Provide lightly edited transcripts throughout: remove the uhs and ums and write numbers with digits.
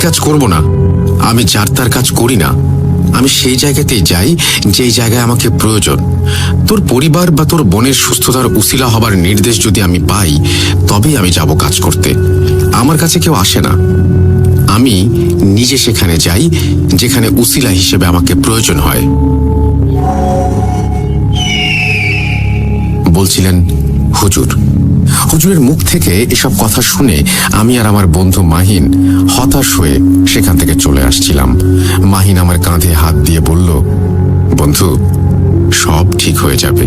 কাজ করব না, আমি যার তার কাজ করি না। আমি সেই জায়গাতেই যাই যেই জায়গায় আমাকে প্রয়োজন। তোর পরিবার বা তোর বোনের সুস্থতার উসিলা হবার নির্দেশ যদি আমি পাই, তবেই আমি যাব কাজ করতে। আমার কাছে কেউ আসে না, আমি নিজে সেখানে যাই যেখানে উসিলা হিসেবে আমাকে প্রয়োজন হয়। বলছিলেন হুজুর। হুজুরের মুখ থেকে এসব কথা শুনে আমি আর আমার বন্ধু মাহিন হতাশ হয়ে সেখান থেকে চলে আসছিলাম। মাহিন আমার কাঁধে হাত দিয়ে বলল, বন্ধু, সব ঠিক হয়ে যাবে,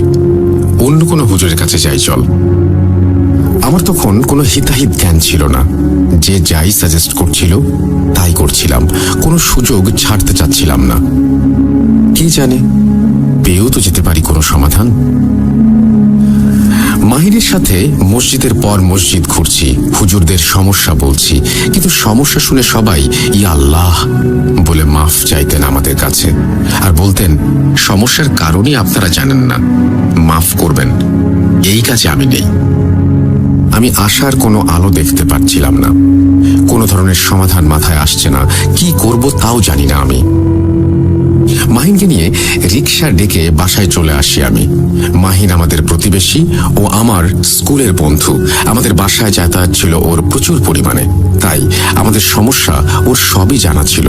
অন্য কোনো হুজুরের কাছে যাই চল। আমার তখন কোনো হিতাহিত জ্ঞান ছিল না, যে যাই সাজেস্ট করছিল তাই করছিলাম, কোনো সুযোগ ছাড়তে চাচ্ছিলাম না। কি জানে, পেয়েও তো যেতে পারি কোনো সমাধান। মাহিনের সাথে মসজিদের পর মসজিদ ঘুরছি, হুজুরদের সমস্যা বলছি, কিন্তু সমস্যা শুনে সবাই ইয়া আল্লাহ বলে মাফ চাইতেন আমাদের কাছে, আর বলতেন সমস্যার কারণই আপনারা জানেন না, মাফ করবেন। এই কাজে আমি নেই। আমি আশার কোনো আলো দেখতে পাচ্ছিলাম না, কোনো ধরনের সমাধান মাথায় আসছে না, কি করব তাও জানি না আমি। মাহিনকে নিয়ে রিক্সা ডেকে বাসায় চলে আসি আমি। মাহিন আমাদের প্রতিবেশী ও আমার স্কুলের বন্ধু, আমাদের বাসায় যাতায়াত ছিল ওর প্রচুর পরিমাণে, তাই আমাদের সমস্যা ওর সবই জানা ছিল,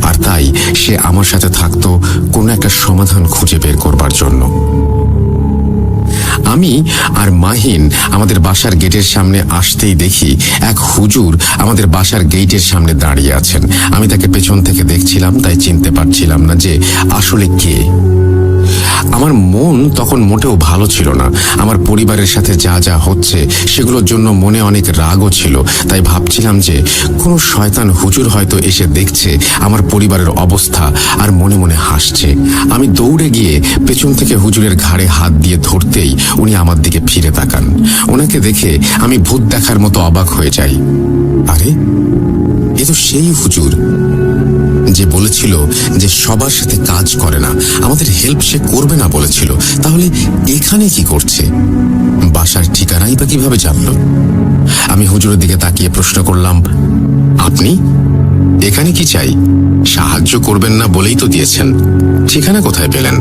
আর তাই সে আমার সাথে থাকতো কোনো একটা সমাধান খুঁজে বের করবার জন্য। আমি আর মাহিন আমাদের বাসার গেটের সামনে আসতেই দেখি এক হুজুর আমাদের বাসার গেটের সামনে দাঁড়িয়ে আছেন। আমি তাকে পেছন থেকে দেখছিলাম, তাই চিনতে পারছিলাম না যে আসলে কে। আমার মন তখন মোটেও ভালো ছিল না। আমার পরিবারের সাথে যা যা হচ্ছে সেগুলোর জন্য মনে অনেক রাগও ছিল, তাই ভাবছিলাম যে কোনো শয়তান হুজুর হয়তো এসে দেখছে আমার পরিবারের অবস্থা আর মনে মনে হাসছে। আমি দৌড়ে গিয়ে পেছন থেকে হুজুরের ঘাড়ে হাত দিয়ে ধরতেই উনি আমার দিকে ফিরে তাকান। ওনাকে দেখে আমি ভূত দেখার মতো অবাক হয়ে যাই। আরে, এ তো সেই হুজুর যে বলেছিল যে সবার সাথে কাজ করে না, আমাদের হেল্প সে করবে না বলেছিল। তাহলে এখানে কি করছে? বাসার ঠিকানাই বা কিভাবে জানলো? আমি হুজুরের দিকে তাকিয়ে প্রশ্ন করলাম, আপনি এখানে কি চাই? সাহায্য করবেন না বলেই তো দিয়েছেন, ঠিকানা কোথায় পেলেন?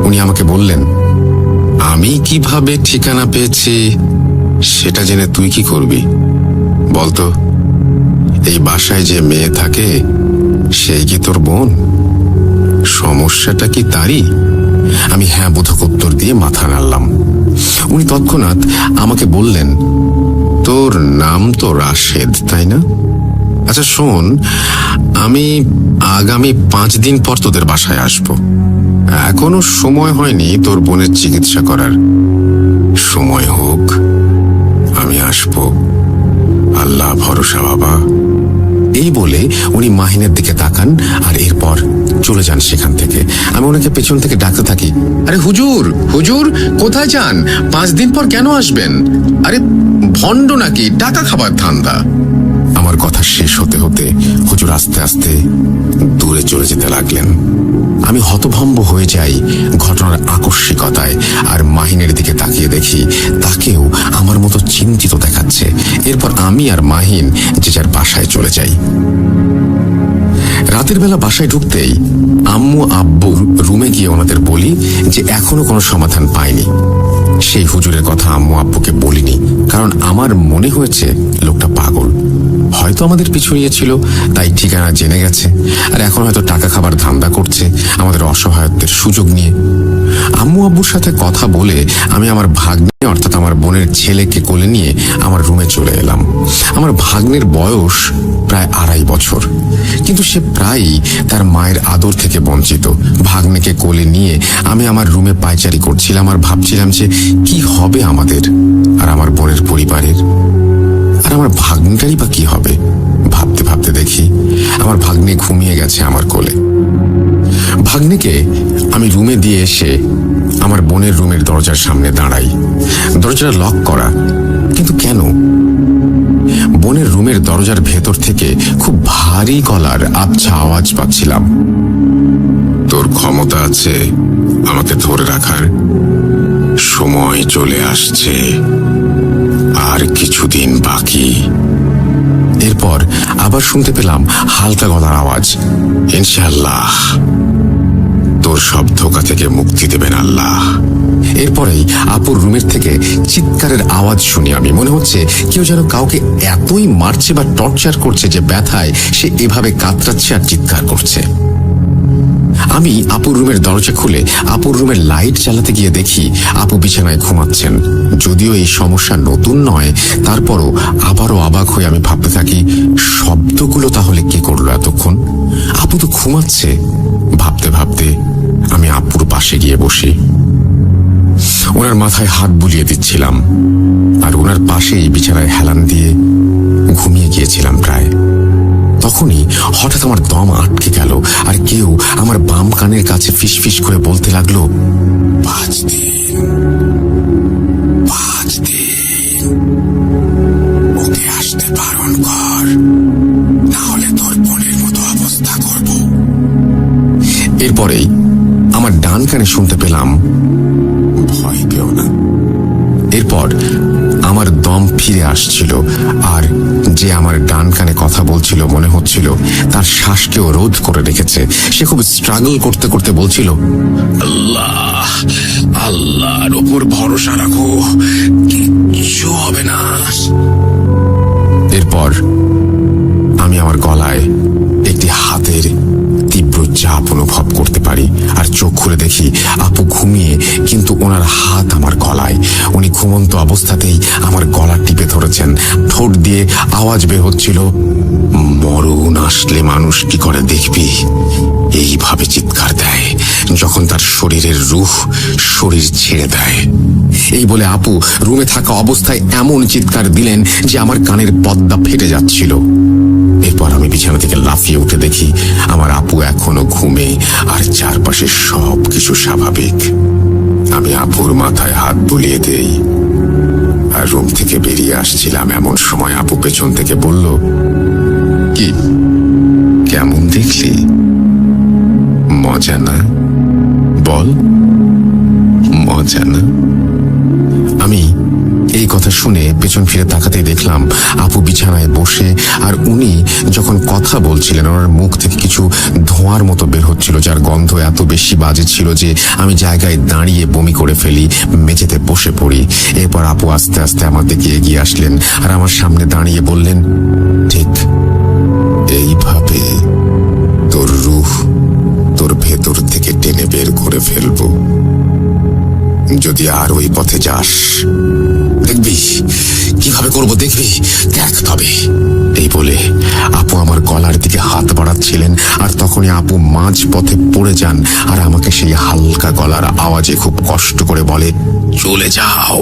উনি আমাকে বললেন, আমি কিভাবে ঠিকানা পেয়েছি সেটা জেনে তুই কি করবি বলতো? এই বাসায় যে মেয়ে থাকে সেই কি তোর বোন? সমস্যাটা কি তারই? আমি হ্যাঁ বোধক উত্তর দিয়ে মাথা নাড়লাম। উনি তৎক্ষণাৎ আমাকে বললেন, তোর নাম তো রাশেদ, তাই না? আচ্ছা শোন, আমি আগামী 5 দিন পর তোদের বাসায় আসব। এখনো সময় হয়নি তোর বোনের চিকিৎসা করার। সময় হোক, আমি আসব, আল্লাহ ভরসা বাবা। এই বলে উনি মাহিনের দিকে তাকান আর এরপর চলে যান সেখান থেকে। আমি ওনাকে পেছন থেকে ডাকতে থাকি, আরে হুজুর, হুজুর কোথায় যান? 5 দিন পর কেন আসবেন? আরে ভণ্ড নাকি, টাকা খাবার ধান্দা। আমার কথা শেষ হতে হতে হুজুর আস্তে আস্তে দূরে চলে যেতে লাগলেন। আমি হতভম্ব হয়ে যাই ঘটনার আকস্মিকতায়, আর মাহিনের দিকে তাকিয়ে দেখি তাকেও আমার মতো চিন্তিত দেখাচ্ছে। এরপর আমি আর মাহিন যে যার বাসায় চলে যাই। রাতের বেলা বাসায় ঢুকতেই আম্মু আব্বুর রুমে গিয়ে ওনাদের বলি যে এখনো কোনো সমাধান পাইনি। সেই হুজুরের কথা আম্মু আব্বুকে বলিনি, কারণ আমার মনে হয়েছে লোকটা পাগল, হয়তো আমাদের পিছু নিয়েছিল, তাই ঠিকানা জেনে গেছে, আর এখন হয়তো টাকা খাবার ধান্দা করছে আমাদের অসহায়ত্বের সুযোগ নিয়ে। আম্মু আব্বুর সাথে কথা বলে আমি আমার ভাগ্নে অর্থাৎ আমার বোনের ছেলেকে কোলে নিয়ে আমার রুমে চলে এলাম। আমার ভাগ্নের বয়স প্রায় 2.5 বছর, কিন্তু সে প্রায়ই তার মায়ের আদর থেকে বঞ্চিত। ভাগ্নেকে কোলে নিয়ে আমি আমার রুমে পায়চারি করছিলাম আর ভাবছিলাম যে কি হবে আমাদের আর আমার বোনের পরিবারের, আর আমার ভাগ্নেটারই বা কি হবে। ভাবতে ভাবতে দেখি আমার ভাগ্নে ঘুমিয়ে গেছে আমার কোলে। ভাগ্নেকে আমি রুমে দিয়ে এসে আমার বোনের রুমের দরজার সামনে দাঁড়াই। দরজাটা লক করা, কিন্তু কেন? বোনের রুমের দরজার ভেতর থেকে খুব ভারী গলার আবছা আওয়াজ পাচ্ছিলাম, তোর ক্ষমতা আছে আমাকে ধরে রাখার? সময় চলে আসছে, আর কিছুদিন বাকি, এরপর আবার শুনতে পেলাম হালকা গলার আওয়াজ, ইনশাআল্লাহ তোর সব ধোঁকা থেকে মুক্তি দেবেন আল্লাহ। এরপরেই আপুর রুমের থেকে চিৎকারের আওয়াজ শুনি আমি। মনে হচ্ছে কেউ যেন কাউকে এতই মারছে বা টর্চার করছে যে ব্যথায় সে এভাবে কাতরাচ্ছে আর চিৎকার করছে। আমি আপুর রুমের দরজা খুলে আপুর রুমের লাইট চালাতে গিয়ে দেখি আপু বিছানায় ঘুমাচ্ছেন। যদিও এই সমস্যা নতুন নয়, তারপরও আবারও অবাক হয়ে আমি ভাবতে থাকি, শব্দগুলো তাহলে কে করলো এতক্ষণ? আপু তো ঘুমাচ্ছে। ভাবতে ভাবতে আমি আপুর পাশে গিয়ে বসি, ওনার মাথায় হাত বুলিয়ে দিচ্ছিলাম আর ওনার পাশেই বিছানায় হেলান দিয়ে ঘুমিয়ে গিয়েছিলাম প্রায়। তখনই হঠাৎ আমার দম আটকে গেল আর কেউ আমার বাম কানের কাছে ফিসফিস করে বলতে লাগলো, 5 দিন, 5 দিন ওকে আসতে বারণ কর, না হলে তোর বোনের মতো অবস্থা করব। এরপরেই আমার ডান কানে শুনতে পেলাম, ভয় পেও না। এরপর আমার দম ফিরে আসছিল আর যে আমার ডান কানে কথা বলছিল মনে হচ্ছিল তার শ্বাসকেও রোধ করে রেখেছে। সে খুব স্ট্রাগল করতে করতে বলছিল, আল্লাহ, আল্লাহর ওপর ভরসা রাখো, কিচ্ছু হবে না। এরপর আমি আমার গলায় একটি হাতের তীব্র চাপ অনুভব করতে পারি আর চোখ খুলে দেখি আপু ঘুমিয়ে, কিন্তু ওনার হাত আমার গলায়। উনি ঘুমন্ত অবস্থাতেই আমার গলা টিপে ধরেছেন। ঠোঁট দিয়ে আওয়াজ বের হচ্ছিল, মরণ আসলে মানুষ কি করে দেখবি, এইভাবে চিৎকার দেয় যখন তার শরীরের রূহ শরীর ছেড়ে দেয়। এই বলে আপু রুমে থাকা অবস্থায় এমন চিৎকার দিলেন যে আমার কানের পর্দা ফেটে যাচ্ছিল। এরপর আমি বিছানা থেকে লাফিয়ে উঠে দেখি আমার আপু এখনো ঘুমে আর চারপাশে সবকিছু স্বাভাবিক। আমি আপুর মাথায় হাত বুলিয়ে দেই আর রুম থেকে বেরিয়ে আসছিলাম এমন সময় আপু পেছন থেকে বলল, কি কেমন দেখলি? মজা না? বল, মজা না? আমি এই কথা শুনে পেছন ফিরে তাকাতেই দেখলাম আপু বিছানায় বসে, আর উনি যখন কথা বলছিলেন ওনার মুখ থেকে কিছু ধোঁয়ার মতো বের হচ্ছিল, যার গন্ধ এত বেশি বাজে ছিল যে আমি জায়গায় দাঁড়িয়ে বমি করে ফেলি, মেঝেতে বসে পড়ি। এরপর আপু আস্তে আস্তে আমার দিকে এগিয়ে আসলেন আর আমার সামনে দাঁড়িয়ে বললেন, ঠিক এইভাবে তোর রূহ তোর ভেতর থেকে টেনে বের করে ফেলবো। যদি আর ওই পথে যাস দেখবি কিভাবে করব, দেখবি, দেখ তবে। এই বলে আপু আমার গলার দিকে হাত বাড়াচ্ছিলেন আর তখনই আপু মাঝ পথে পড়ে যান আর আমাকে সেই হালকা গলার আওয়াজে খুব কষ্ট করে বলে, চলে যাও,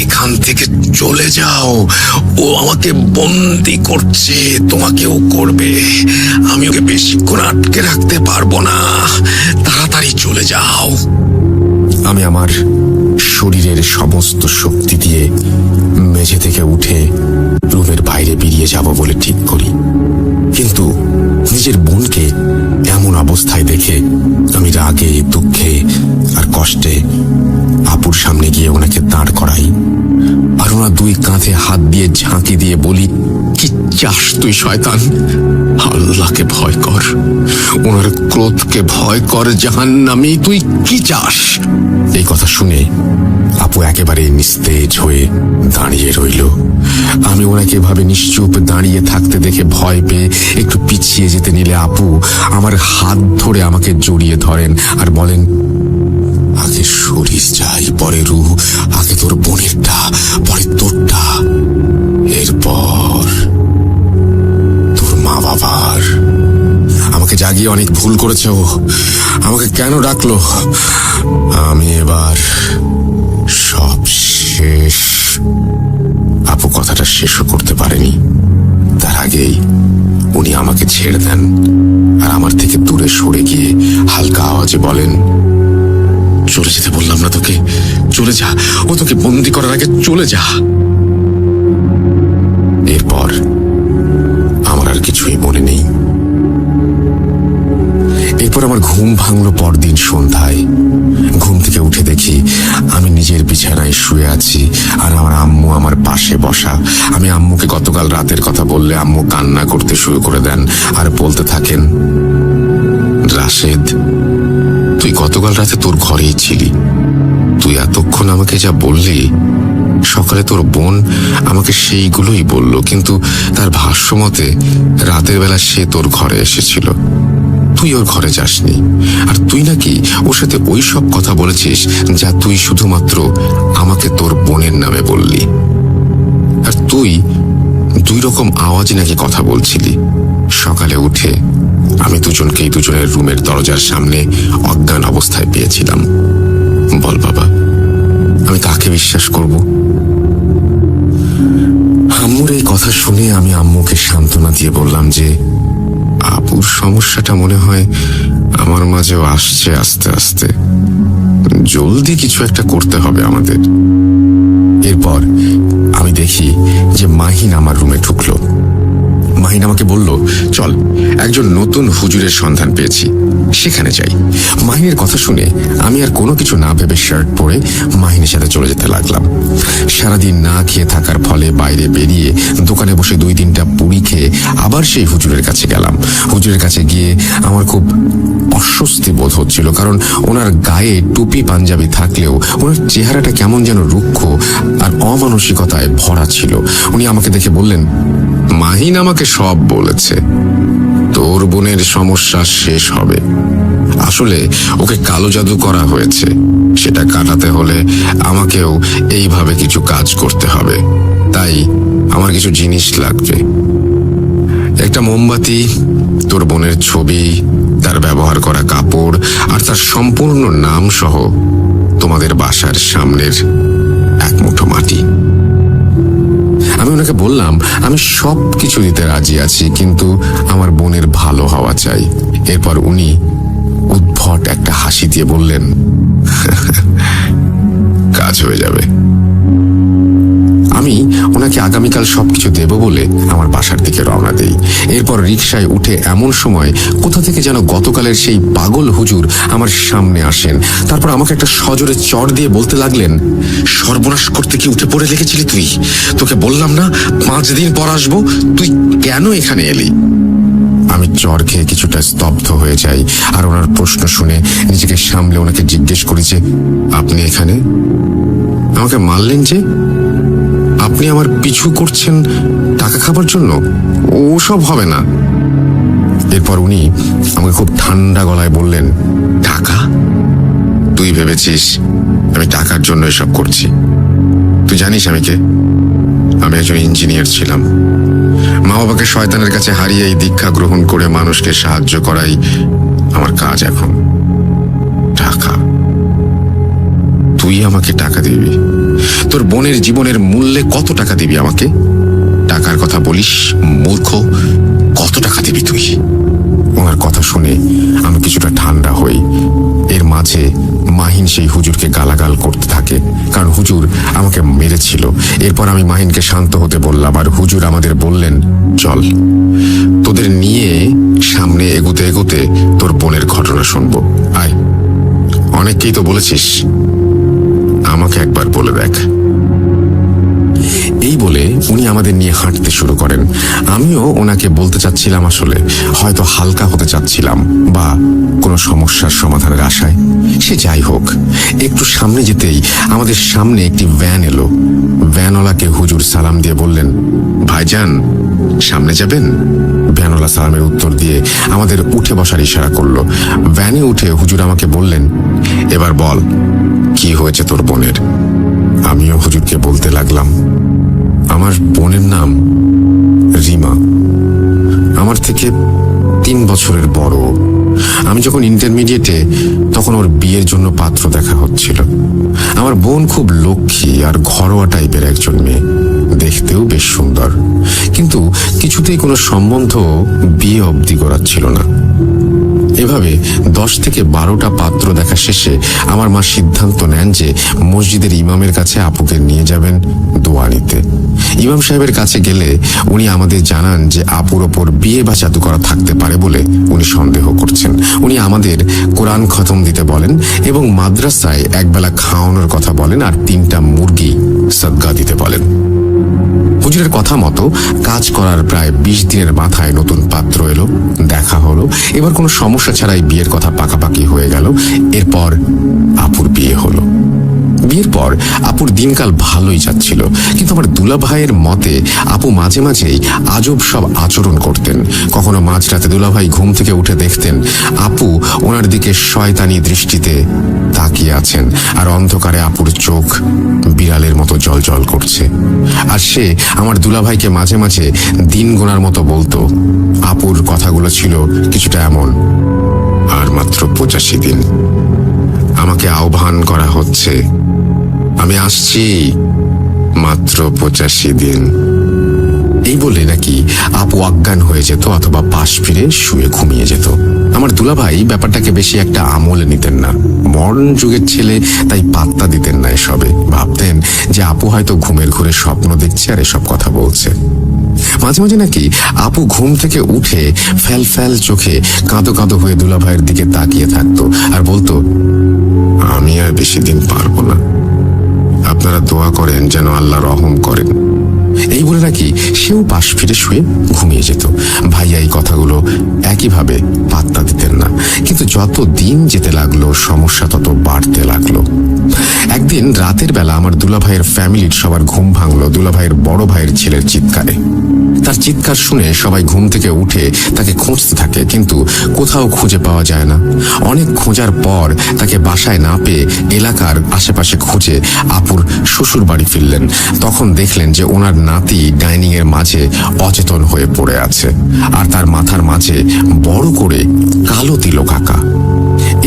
এখান থেকে চলে যাও, ও আমাকে বন্দি করছে, তোমাকেও করবে, আমি ওকে বেশিক্ষণ আটকে রাখতে পারবো না, তাড়াতাড়ি চলে যাও। আমি আমার শরীরের সমস্ত শক্তি দিয়ে মেঝে থেকে উঠে রুমের বাইরে বেরিয়ে যাব বলে ঠিক করি, কিন্তু নিজের বোনকে এমন অবস্থায় দেখে আমি রাগে, দুঃখে আর কষ্টে আপুর সামনে গিয়ে ওনাকে দাঁড় করাই আর ওনার দুই কাঁধে হাত দিয়ে ঝাঁকি দিয়ে বলি, কি চাস তুই শয়তান? আল্লাহকে ভয় কর, ওনার ক্রোধকে ভয় কর, জাহান্নামী, তুই কি চাস? এই কথা শুনে আপু একেবারে নিস্তেজ হয়ে দাঁড়িয়ে রইল। আমি ওনাকে এভাবে নিশ্চুপ দাঁড়িয়ে থাকতে দেখে ভয় পেয়ে একটু পিছিয়ে যেতে নিলে আপু আমার হাত ধরে আমাকে জড়িয়ে ধরেন আর বলেন, আগে শরীর চাই, পরে রূহ, আগে তোর বোনেরটা, পরে তোরটা, এরপর তোর মা বাবার। আমাকে জাগিয়ে অনেক ভুল করেছে ও, আমাকে কেন ডাকলো? আমি এবার সব শেষ। আপু কথাটা শেষও করতে পারেনি, তার আগেই উনি আমাকে ছেড়ে দেন আর আমার থেকে দূরে সরে গিয়ে হালকা আওয়াজে বলেন, চলে যেতে বললাম না তোকে, চলে যা, ও তোকে বন্দি করার আগে চলে যা। এরপর আমার আর কিছুই মনে নেই। এরপর আমার ঘুম ভাঙলো পরদিন সন্ধ্যায়। ঘুম থেকে উঠে দেখি আমি নিজের বিছানায় শুয়ে আছি, আর আমার আম্মু আমার পাশে বসা। আমি আম্মুকে গতকাল রাতের কথা বললে আম্মু কান্না করতে শুরু করে দেন আর বলতে থাকেন, রাশেদ, তুই গতকাল রাতে তোর ঘরেই ছিলি। তুই এতক্ষণ আমাকে যা বললি, সকালে তোর বোন আমাকে সেইগুলোই বলল, কিন্তু তার ভাষ্য মতে রাতের বেলা সে তোর ঘরে এসেছিল, তুই ওর ঘরে যাসনি। আর তুই নাকি ওর সাথে ওই সব কথা বলেছিস যা তুই শুধুমাত্র আমাকে তোর বোনের নামে বললি। আর তুই দুই রকম আওয়াজে নাকি কথা বলছিলি। সকালে উঠে আমি দুজনকেই দুজনের রুমের দরজার সামনে অজ্ঞান অবস্থায় পেয়েছিলাম। বল বাবা, আমি কাকে বিশ্বাস করব? আম্মুর এই কথা শুনে আমি আম্মুকে সান্ত্বনা দিয়ে বললাম যে আপুর সমস্যাটা মনে হয় আমার মাঝেও আসছে আস্তে আস্তে, জলদি কিছু একটা করতে হবে আমাদের। এরপর আমি দেখি যে মাহিন আমার রুমে ঢুকলো। মাহিন আমাকে বলল, চল, একজন নতুন হুজুরের সন্ধান পেয়েছি, সেখানে যাই। মাহিনের কথা শুনে আমি আর কোনো কিছু না ভেবে শার্ট পরে মাহিনের সাথে চলে যেতে লাগলাম। সারাদিন না খেয়ে থাকার ফলে বাইরে বেরিয়ে দোকানে বসে 2-3টা পুরি খেয়ে আবার সেই হুজুরের কাছে গেলাম। হুজুরের কাছে গিয়ে আমার খুব অস্বস্তি বোধ হচ্ছিল, কারণ ওনার গায়ে টুপি পাঞ্জাবি থাকলেও ওনার চেহারাটা কেমন যেন রুক্ষ আর অমানসিকতায় ভরা ছিল। উনি আমাকে দেখে বললেন, মাহিন আমাকে সব বলেছে, তোর বোনের সমস্যা শেষ হবে। আসলে ওকে কালো জাদু করা হয়েছে, সেটা কাটাতে হলে আমাকেও এইভাবে কিছু কাজ করতে হবে। তাই আমার কিছু জিনিস লাগবে, একটা মোমবাতি, তোর বোনের ছবি, তার ব্যবহার করা কাপড় আর তার সম্পূর্ণ নাম সহ তোমাদের বাসার সামনের এক মুঠো মাটি। আমি ওনাকে বললাম আমি সব কিছু দিতে রাজি আছি, কিন্তু আমার বোনের ভালো হওয়া চাই। এরপর উনি উদ্ভট একটা হাসি দিয়ে বললেন, কাজ হয়ে যাবে। আমি ওনাকে আগামীকাল সবকিছু দেব বলে আমার বাসার দিকে রওনা দেই। এরপর রিকশায় উঠে এমন সময় কোথা থেকে যেন গতকালের সেই পাগল হুজুর আমার সামনে আসেন। তারপর আমাকে একটা সজোরে চড় দিয়ে বলতে লাগলেন, সর্বনাশ করতে কি উঠে পড়ে লেগেছিলি তুই? তোকে বললাম না 5 দিন পর আসবো, তুই কেন এখানে এলি? আমি চড় খেয়ে কিছুটা স্তব্ধ হয়ে যাই, আর ওনার প্রশ্ন শুনে নিজেকে সামলে ওনাকে জিজ্ঞেস করি যে, আপনি এখানে আমাকে মারলেন যে? আপনি আমার পিছু করছেন টাকা খাবার জন্য? ওসব হবে না। এরপর উনি আমাকে খুব ঠান্ডা গলায় বললেন, টাকা? তুই ভেবেছিস আমি টাকার জন্য এসব করছি? তুই জানিস আমি কে? আমি একজন ইঞ্জিনিয়ার ছিলাম। মা বাবাকে শয়তানের কাছে হারিয়ে এই দীক্ষা গ্রহণ করে মানুষকে সাহায্য করাই আমার কাজ এখন। টাকা? তুই আমাকে টাকা দিবি? তোর বোনের জীবনের মূল্যে কত টাকা দিবি আমাকে? টাকার কথা বলিস মূর্খ, কত টাকা দিবি তুই? ওনার কথা শুনে আমি কিছুটা ঠান্ডা হই। এর মাঝে মাহিন সেই হুজুরকে গালাগাল করতে থাকে, কারণ হুজুর আমাকে মেরেছিল। এরপর আমি মাহিনকে শান্ত হতে বললাম, আর হুজুর আমাদের বললেন, চল, তোদের নিয়ে সামনে এগোতে এগোতে তোর বোনের ঘটনা শুনবো। আয়, অনেককেই তো বলেছিস, আমাকে একবার বলে দেখ। এই বলে উনি আমাদের নিয়ে হাঁটতে শুরু করেন। আমিও ওনাকে বলতে চাচ্ছিলাম, আসলে হয়তো হালকা হতে চাচ্ছিলাম বা কোনো সমস্যার সমাধানের আশায়। সে যাই হোক, একটু সামনে যেতেই আমাদের সামনে একটি ভ্যান এলো। ভ্যানওয়ালাকে হুজুর সালাম দিয়ে বললেন, ভাইজান সামনে যাবেন? ভ্যানওয়ালা সালামের উত্তর দিয়ে আমাদের উঠে বসার ইশারা করলো। ভ্যানে উঠে হুজুর আমাকে বললেন, এবার বল, কি হয়েছে তোর বোনের? আমিও হুজুরকে বলতে লাগলাম, আমার বোনের নাম রিমা, আমার থেকে 3 বছরের বড়। আমি যখন ইন্টারমিডিয়েটে, তখন ওর বিয়ের জন্য পাত্র দেখা হচ্ছিল। আমার বোন খুব লক্ষ্মী আর ঘরোয়া টাইপের একজন মেয়ে, দেখতেও বেশ সুন্দর, কিন্তু কিছুতেই কোনো সম্বন্ধ বিয়ে অবধি করাচ্ছিল না। এভাবে 10 থেকে 12টা পাত্র দেখা শেষে আমার মা সিদ্ধান্ত নেন যে মসজিদের ইমামের কাছে আপুকে নিয়ে যাবেন দোয়া নিতে। ইমাম সাহেবের কাছে গেলে উনি আমাদের জানান যে আপুর ওপর বিয়ে বা জাদু করা থাকতে পারে বলে উনি সন্দেহ করছেন। উনি আমাদের কোরআন খতম দিতে বলেন এবং মাদ্রাসায় একবেলা খাওয়ানোর কথা বলেন আর 3টা মুরগি সদকা দিতে বলেন। হুজুরের কথা মতো কাজ করার প্রায় 20 দিনের মাথায় নতুন পাত্র এলো, দেখা হলো। এবার কোনো সমস্যা ছাড়াই বিয়ের কথা পাকাপাকি হয়ে গেল। এরপর আপুর বিয়ে হলো। বিয়ের পর আপুর দিনকাল ভালোই যাচ্ছিল, কিন্তু আমার দুলাভাইয়ের মতে আপু মাঝে মাঝেই আজব সব আচরণ করতেন। কখনো মাঝরাতে দুলাভাই ঘুম থেকে উঠে দেখতেন আপু ওনার দিকে শয়তানি দৃষ্টিতে তাকিয়ে আছেন, আর অন্ধকারে আপুর চোখ বিড়ালের মতো জলজল করছে। আর সে আমার দুলাভাইকে মাঝে মাঝে দিন গোনার মতো বলতো। আপুর কথাগুলো ছিল কিছুটা এমন: আর মাত্র 85 দিন, আমাকে আহ্বান করা হচ্ছে, আমি আসছি, মাত্র 85 দিন। এই বলে নাকি আপু অজ্ঞান হয়ে যেত অথবা পাশ ফিরে শুয়ে ঘুমিয়ে যেত। আমার দুলাভাই ব্যাপারটাকে বেশি একটা আমলে নিতেন না। মডার্ন যুগের ছেলে, তাই পাত্তা দিতেন না এসবে। ভাবতেন যে আপু হয়তো ঘুমের ঘুরে স্বপ্ন দেখছে আর এসব কথা বলছে। মাঝে মাঝে নাকি আপু ঘুম থেকে উঠে ফ্যাল ফ্যাল চোখে কাঁদো কাঁদো হয়ে দুলাভাইয়ের দিকে তাকিয়ে থাকতো আর বলতো, আমি আর বেশি দিন পারবো না, আপনারা দোয়া করেন যেন আল্লাহ রহম করেন। এই বলে নাকি সেও পাশ ফিরে শুয়ে ঘুমিয়ে যেত। ভাইয়া এই কথাগুলো একইভাবে পাত্তা দিতেন না। কিন্তু যত দিন যেতে লাগলো সমস্যা তত বাড়তে লাগলো। একদিন রাতের বেলা আমার দুলাভাইয়ের ফ্যামিলির সবার ঘুম ভাঙলো দুলাভাইয়ের বড় ভাইয়ের ছেলের চিৎকারে। তার চিৎকার শুনে সবাই ঘুম থেকে উঠে তাকে খুঁজতে থাকে, কিন্তু কোথাও খুঁজে পাওয়া যায় না। অনেক খোঁজার পর তাকে বাসায় না পেয়ে এলাকার আশেপাশে খুঁজে আপুর শ্বশুর বাড়ি ফিরলেন। তখন দেখলেন যে ওনার নাতি ডাইনিং এর মাঝে অচেতন হয়ে পড়ে আছে, আর তার মাথার মাঝে বড় করে কালো তিলক আঁকা।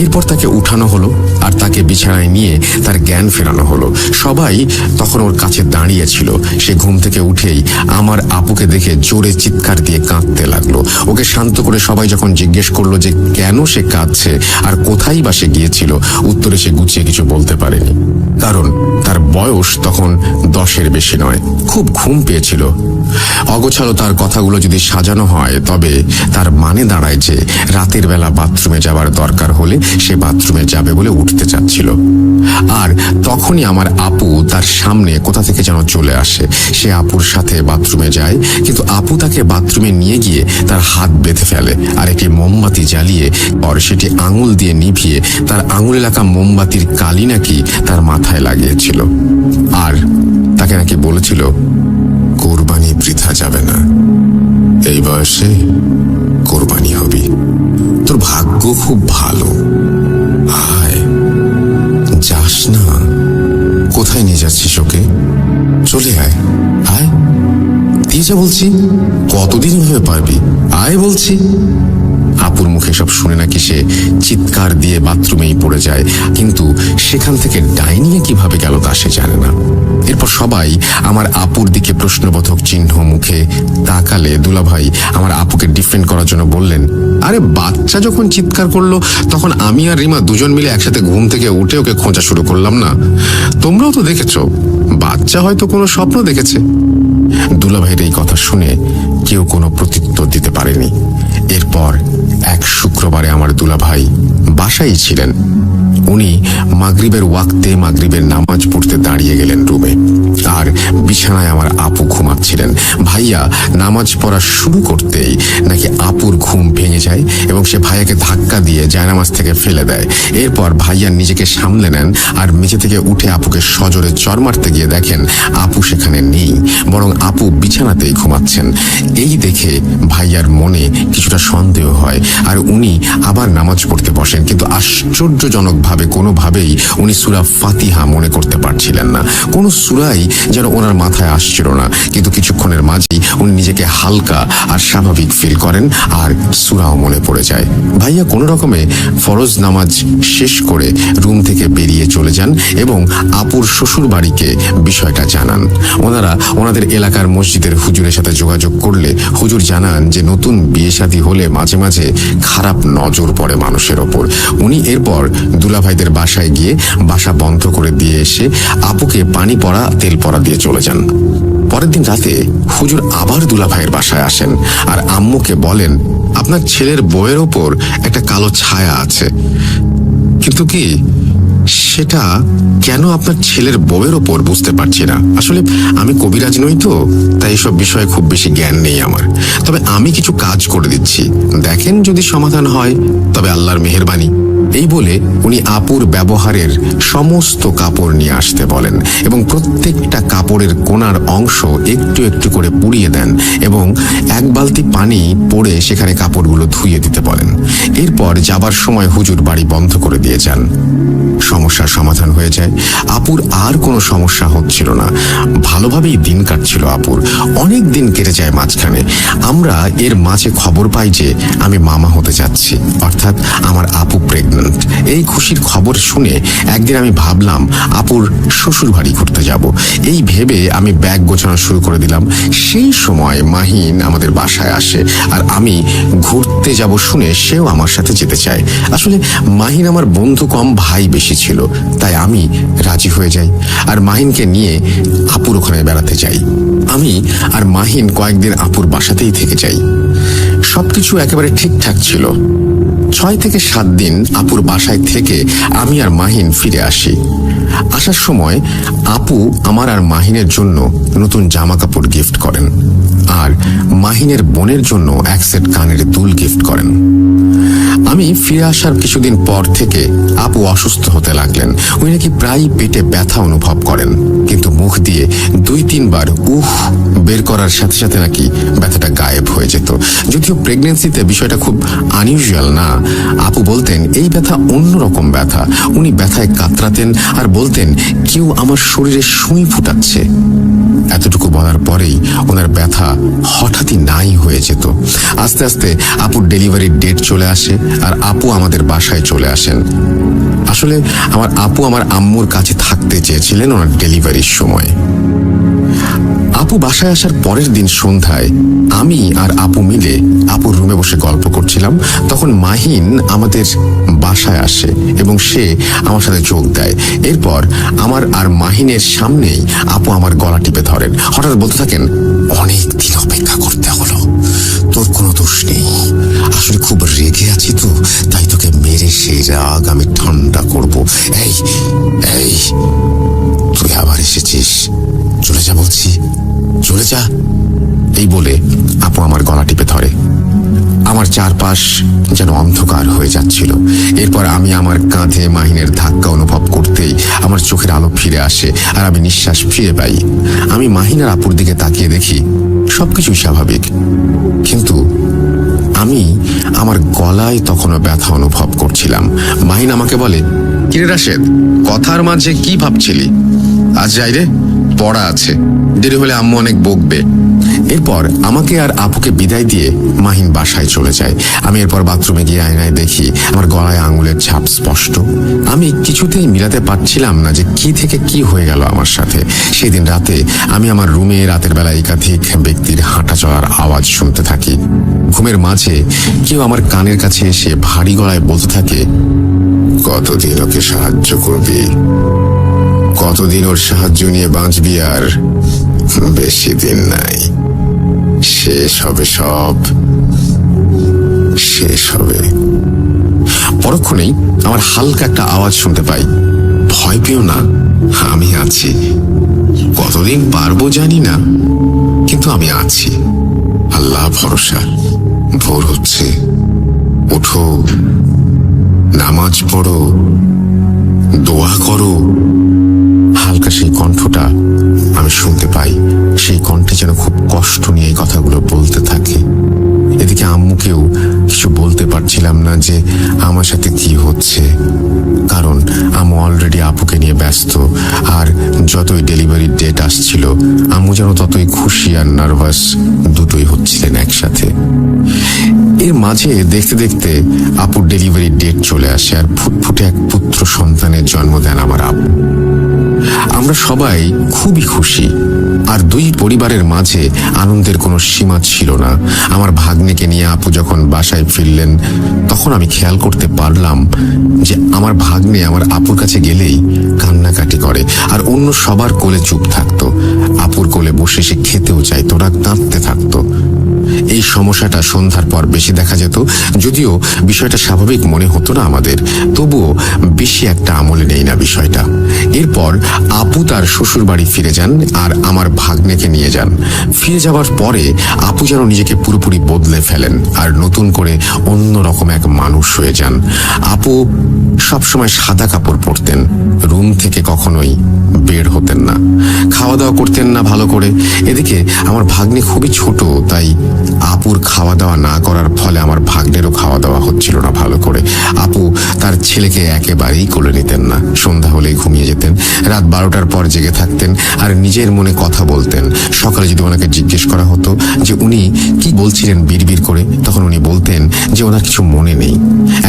এরপর তাকে উঠানো হলো আর তাকে বিছানায় নিয়ে তার জ্ঞান ফেরানো হলো। সবাই তখন ওর কাছে দাঁড়িয়ে ছিল। সে ঘুম থেকে উঠেই আমার আপুকে দেখে জোরে চিৎকার দিয়ে কাঁদতে লাগলো। ওকে শান্ত করে সবাই যখন জিজ্ঞেস করলো যে কেন সে কাঁদছে আর কোথায় বা সে গিয়েছিল, উত্তরে সে গুছিয়ে কিছু বলতে পারেনি, কারণ তার বয়স তখন 10-এর বেশি নয়। খুব ঘুম পেয়েছিল। অগোছালো তার কথাগুলো যদি সাজানো হয় তবে তার মানে দাঁড়ায় যে রাতের বেলা বাথরুমে যাবার দরকার হলে সে বাথরুমে যাবে বলে উঠতে চাচ্ছিল। আর তখনই আমার আপু তার সামনে কোথা থেকে যেন চলে আসে। সে আপুর সাথে বাথরুমে যায়, কিন্তু আপু তাকে বাথরুমে নিয়ে গিয়ে তার হাত বেঁধে ফেলে আর একটি মোমবাতি জ্বালিয়ে পর সেটি আঙুল দিয়ে নিভিয়ে তার আঙুলে লাগা মোমবাতির কালি নাকি তার মাথায় লাগিয়েছিল। আর তাকে নাকি বলেছিল, কোরবানি বৃথা যাবে না, এই বয়সে কোরবানি হবি, তোর ভাগ্য খুব ভালো, আয়, যাস না, কোথায় নিয়ে যাচ্ছিস ওকে, চলে আয়, আয়, দিয়ে যা বলছি, কতদিন ভাবে পারবি, আয় বলছি। আপুর মুখে সব শুনে নাকি সে চিৎকার দিয়ে বাথরুমেই পড়ে যায়, কিন্তু সেখান থেকে ডাইনিংয়ে কিভাবে গেল তা সে জানে না। এরপর সবাই আমার আপুর দিকে প্রশ্নবোধক চিহ্ন মুখে তাকালে দুলাভাই আমার আপুকে ডিফেন্ড করার জন্য বললেন, আরে বাচ্চা যখন চিৎকার করলো তখন আমি আর রিমা দুজন মিলে একসাথে ঘুম থেকে উঠে ওকে খোঁজা শুরু করলাম না, তোমরাও তো দেখেছো, বাচ্চা হয়তো কোনো স্বপ্ন দেখেছে। দুলাভাইয়ের এই কথা শুনে কেউ কোনো প্রত্যুত্তর দিতে পারেনি। এরপর এক শুক্রবারে আমার দুলাভাই বাসায় ছিলেন। উনি মাগরিবের ওয়াক্তে মাগরিবের নামাজ পড়তে দাঁড়িয়ে গেলেন রুমে, আর বিছানায় আমার আপু ঘুমাচ্ছিলেন। ভাইয়া নামাজ পড়া শুরু করতেই নাকি আপুর ঘুম ভেঙে যায় এবং সে ভাইয়াকে ধাক্কা দিয়ে জায়নামাজ থেকে ফেলে দেয়। এরপর ভাইয়া নিজেকে সামলে নেন আর মেঝে থেকে উঠে আপুকে সজোরে চড় মারতে গিয়ে দেখেন আপু সেখানে নেই, বরং আপু বিছানাতেই ঘুমাচ্ছেন। এই দেখে ভাইয়ার মনে কিছুটা সন্দেহ হয় আর উনি আবার নামাজ পড়তে বসেন, কিন্তু আশ্চর্যজনকভাবে কোনোভাবেই উনি সূরা ফাতিহা মনে করতে পারছিলেন না। কোনো সূরাই যেন ওনার মাথায় আসছিল না, কিন্তু কিছুক্ষণের মাঝেই উনি নিজেকে হালকা আর স্বাভাবিক ফিল করেন আর সূরাও মনে পড়ে যায়। ভাইয়া কোনো রকমে ফরজ নামাজ শেষ করে রুম থেকে বেরিয়ে চলে যান এবং আপুর শ্বশুর বাড়িকে বিষয়টা জানান। ওনারা ওনাদের এলাকার মসজিদের হুজুরের সাথে যোগাযোগ করলে হুজুর জানান যে নতুন বিয়ে শাদী হলে মাঝে মাঝে খারাপ নজর পড়ে মানুষের ওপর। উনি এরপর দুলাভাইদের বাসায় গিয়ে বাসা বন্ধ করে দিয়ে এসে আপুকে পানি পড়া তেল পড়া দিয়ে চলে যান। পরের দিন রাতে হুজুর আবার দুলাভাইয়ের বাসায় আসেন আর আম্মুকে বলেন, আপনার ছেলের বউয়ের ওপর একটা কালো ছায়া আছে, কিন্তু কি সেটা কেন আপনার ছেলের বউয়ের ওপর বুঝতে পারছি না। আসলে আমি কবিরাজ নই তো, তাই এসব বিষয়ে খুব বেশি জ্ঞান নেই আমার। তবে আমি কিছু কাজ করে দিচ্ছি, দেখেন যদি সমাধান হয় তবে আল্লাহর মেহেরবানি। এই বলে উনি আপুর ব্যবহারের সমস্ত কাপড় নিয়ে আসতে বলেন এবং প্রত্যেকটা কাপড়ের কোণার অংশ একটু একটু করে পুড়িয়ে দেন এবং এক বালতি পানি পড়ে সেখানে কাপড়গুলো ধুইয়ে দিতে বলেন। এরপর যাবার সময় হুজুর বাড়ি বন্ধ করে দিয়ে যান। সমস্যার সমাধান হয়ে যায়। আপুর আর কোনো সমস্যা হচ্ছিল না, ভালোভাবেই দিন কাটছিল আপুর। অনেক দিন কেটে যায় মাঝখানে। আমরা এর মাঝে খবর পাই যে আমি মামা হতে যাচ্ছি, অর্থাৎ আমার আপু প্রেগন্যান্ট। এই খুশির খবর শুনে একদিন আমি ভাবলাম আপুর শ্বশুর বাড়ি ঘুরতে যাব। এই ভেবে আমি ব্যাগ গোছানো শুরু করে দিলাম। সেই সময় মাহিন আমাদের বাসায় আসে, আর আমি ঘুরতে যাব শুনে সেও আমার সাথে যেতে চায়। আসলে মাহিন আমার বন্ধু কম, ভাই বেশি ছিল, তাই আমি রাজি হয়ে যাই আর মাহিনকে নিয়ে আপুর ওখানে বেড়াতে যাই। আমি আর মাহিন কয়েকদিন আপুর বাসাতেই থেকে যাই। সবকিছু একেবারে ঠিকঠাক ছিল। 6 থেকে 7 দিন আপুর বাসায় থেকে আমি আর মাহিন ফিরে আসি। আসার সময় আপু আমার আর মাহিনের জন্য নতুন জামা কাপড় গিফট করেন আর মাহিনের বোনের জন্য এক সেট কানের দুল গিফট করেন। আমি ফিরে আসার কিছুদিন পর থেকে আপু অসুস্থ হতে লাগলেন। উনি নাকি প্রায় পেটে ব্যথা অনুভব করেন, কিন্তু মুখ দিয়ে 2-3 বার উহ বের করার সাথে সাথে নাকি ব্যথাটা গায়েব হয়ে যেত। যদিও প্রেগনেন্সিতে বিষয়টা খুব আনইউজুয়াল না। আপু বলতেন এই ব্যথা অন্যরকম ব্যথা। উনি ব্যথায় কাতরাতেন আর বলতেন কেউ আমার শরীরে সুই ফুটাচ্ছে। এতটুকু বলার পরেই ওনার ব্যথা হঠাৎই নাই হয়ে যেত। আস্তে আস্তে আপুর ডেলিভারির ডেট চলে আসে আর আপু আমাদের বাসায় চলে আসেন। আসলে আমার আপু আমার আম্মুর কাছে থাকতে চেয়েছিলেন ওনার ডেলিভারির সময়। আপু বাসায় আসার পরের দিন সন্ধ্যায় আমি আর আপু মিলে আপুর রুমে বসে গল্প করছিলাম। তখন মাহিন আমাদের বাসায় আসে এবং সে আমার সাথে যোগ দেয়। এরপর আমার আর মাহিনের সামনেই আপু আমার গলা টিপে ধরেন। হঠাৎ বলতে থাকেন, অনেক দিন অপেক্ষা করতে হলো, তোর কোনো দোষ নেই। আসলে খুব রেগে আছি তো, তাই তোকে মেরে সেই রাগ আমি ঠান্ডা করব। এই এই তুই আবার এসেছিস, চলে যা বলছি, চলে যা। এই বলে আপু আমার গলা টিপে ধরে। আমার চারপাশ যেন অন্ধকার হয়ে যাচ্ছিল। এরপর আমি আমার কাঁধে মাহিনের ধাক্কা অনুভব করতেই আমার চোখের আলো ফিরে আসে আর আমি নিঃশ্বাস ফিরে পাই। আমি মাহিন আর আপুর দিকে তাকিয়ে দেখি সবকিছুই স্বাভাবিক, কিন্তু আমি আমার গলায় তখনও ব্যথা অনুভব করছিলাম। মাহিন আমাকে বলে, কিরে রাশেদ, কথার মাঝে কি ভাবছিলি? আজ যাই রে, পড়া আছে, দেরি হলে আম্মু অনেক বকবে। এরপর আমাকে আর আপুকে বিদায় দিয়ে মাহিন বাসায় চলে যায়। আমি এরপর বাথরুমে গিয়ে আয়নায় দেখি আমার গলায় আঙুলের ছাপ স্পষ্ট। আমি কিছুতেই মিলাতে পারছিলাম না যে কি থেকে কি হয়ে গেল আমার সাথে। সেদিন রাতে আমি আমার রুমে রাতের বেলা একাধিক ব্যক্তির হাঁটা চলার আওয়াজ শুনতে থাকি। ঘুমের মাঝে কেউ আমার কানের কাছে এসে ভারী গলায় বলতে থাকে, কতদিন ওকে সাহায্য করবি, কতদিন ওর সাহায্য নিয়ে বাঁচবি, আর বেশি দিন নাই, শেষ হবে, সব শেষ হবে। পরক্ষণেই আমার হালকা একটা আওয়াজ শুনতে পাই, ভয় পেও না, আমি আছি। কতদিন পারবো জানি না, কিন্তু আমি আছি, আল্লাহ ভরসা। ভোর হচ্ছে, ওঠো, নামাজ পড়ো, দোয়া করো। হালকা সেই কণ্ঠটা আমি শুনতে পাই। সেই কণ্ঠে যেন খুব কষ্ট নিয়ে এই কথাগুলো বলতে থাকে। এদিকে আম্মুকেও কিছু বলতে পারছিলাম না যে আমার সাথে কি হচ্ছে, কারণ আম্মু অলরেডি আপুকে নিয়ে ব্যস্ত। আর যতই ডেলিভারির ডেট আসছিল, আম্মু যেন ততই খুশি আর নার্ভাস, দুটোই হচ্ছিলেন একসাথে। এর মাঝে দেখতে দেখতে আপুর ডেলিভারির ডেট চলে আসে আর ফুটফুটে এক পুত্র সন্তানের জন্ম দেন আমার আব্বু। আমরা সবাই খুবই খুশি, আর দুই পরিবারের মাঝে আনন্দের কোনো সীমা ছিল না। আমার ভাগ্নেকে নিয়ে আপু যখন বাসায় ফিরলেন, তখন আমি খেয়াল করতে পারলাম যে আমার ভাগ্নে আমার আপুর কাছে গেলেই কান্নাকাটি করে আর অন্য সবার কোলে চুপ থাকতো। আপুর কোলে বসে সে খেতেও চাইতো না, কাঁদতে থাকতো। এই সমস্যাটা সন্ধ্যার পর বেশি দেখা যেত। যদিও বিষয়টা স্বাভাবিক মনে হতো না আমাদের, তবুও বেশি একটা আমলে নেই না বিষয়টা। এরপর আপু তার শ্বশুর বাড়ি ফিরে যান আর আমার ভাগ্নেকে নিয়ে যান। ফিরে যাওয়ার পরে আপু যেন নিজেকে পুরোপুরি বদলে ফেলেন আর নতুন করে অন্যরকম এক মানুষ হয়ে যান। আপু সবসময় সাদা কাপড় পরতেন, রুম থেকে কখনোই বের হতেন না, খাওয়া দাওয়া করতেন না ভালো করে। এদিকে আমার ভাগ্নে খুবই ছোট, তাই আপুর খাওয়া দাওয়া না করার ফলে আমার ভাগ্নেরও খাওয়া দাওয়া হচ্ছিল না ভালো করে। আপু তার ছেলেকে একেবারেই কোলে নিতেন না, সন্ধ্যা হলেই ঘুমিয়ে যেতেন, রাত 12টার পর জেগে থাকতেন আর নিজের মনে কথা বলতেন। সকালে যদি ওনাকে জিজ্ঞেস করা হতো যে উনি কি বলছিলেন বিড়বিড় করে, তখন উনি বলতেন যে ওনার কিছু মনে নেই।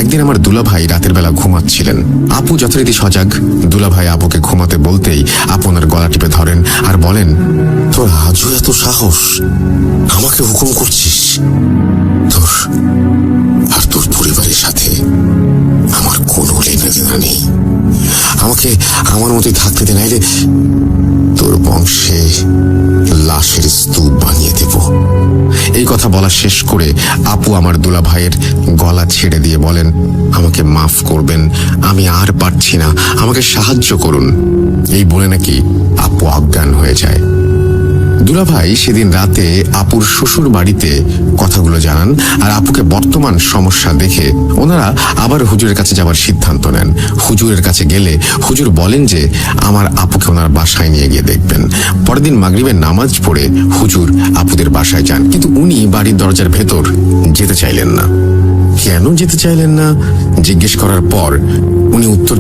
একদিন আমার দুলাভাই রাতের বেলা ঘুমাচ্ছিলেন, আপু যথারীতি সজাগ। দুলাভাই আপুকে ঘুমাতে বলতেই আপু ওনার গলা টিপে ধরেন আর বলেন, তোর আজও এত সাহস, আমাকে হুকুম করছিস? তোর আর তোর পরিবারের সাথে আমার কোনো লেনাদেনা নেই, আমাকে আমার মতোই থাকতে দে, নাইলে তোর বংশে লাশের স্তূপ বানিয়ে দেব। এই কথা বলা শেষ করে আপু আমার দুলাভাইয়ের গলা ছেড়ে দিয়ে বলেন, আমাকে মাফ করবেন, আমি আর পারছি না, আমাকে সাহায্য করুন। এই বলে নাকি আপু অজ্ঞান হয়ে যায়। দুলাভাই সেদিন রাতে আপুর শ্বশুর বাড়িতে কথাগুলো জানান আর আপুকে বর্তমান সমস্যা দেখে ওনারা আবার হুজুরের কাছে যাওয়ার সিদ্ধান্ত নেন। হুজুরের কাছে গেলে হুজুর বলেন যে আমার আপুকে ওনার বাসায় নিয়ে গিয়ে দেখবেন। পরের দিন মাগরিবের নামাজ পড়ে হুজুর আপুদের বাসায় যান, কিন্তু উনি বাড়ির দরজার ভেতর যেতে চাইলেন না। কেন যেতে চাইলেন না জিজ্ঞেস করার পর উনি উত্তর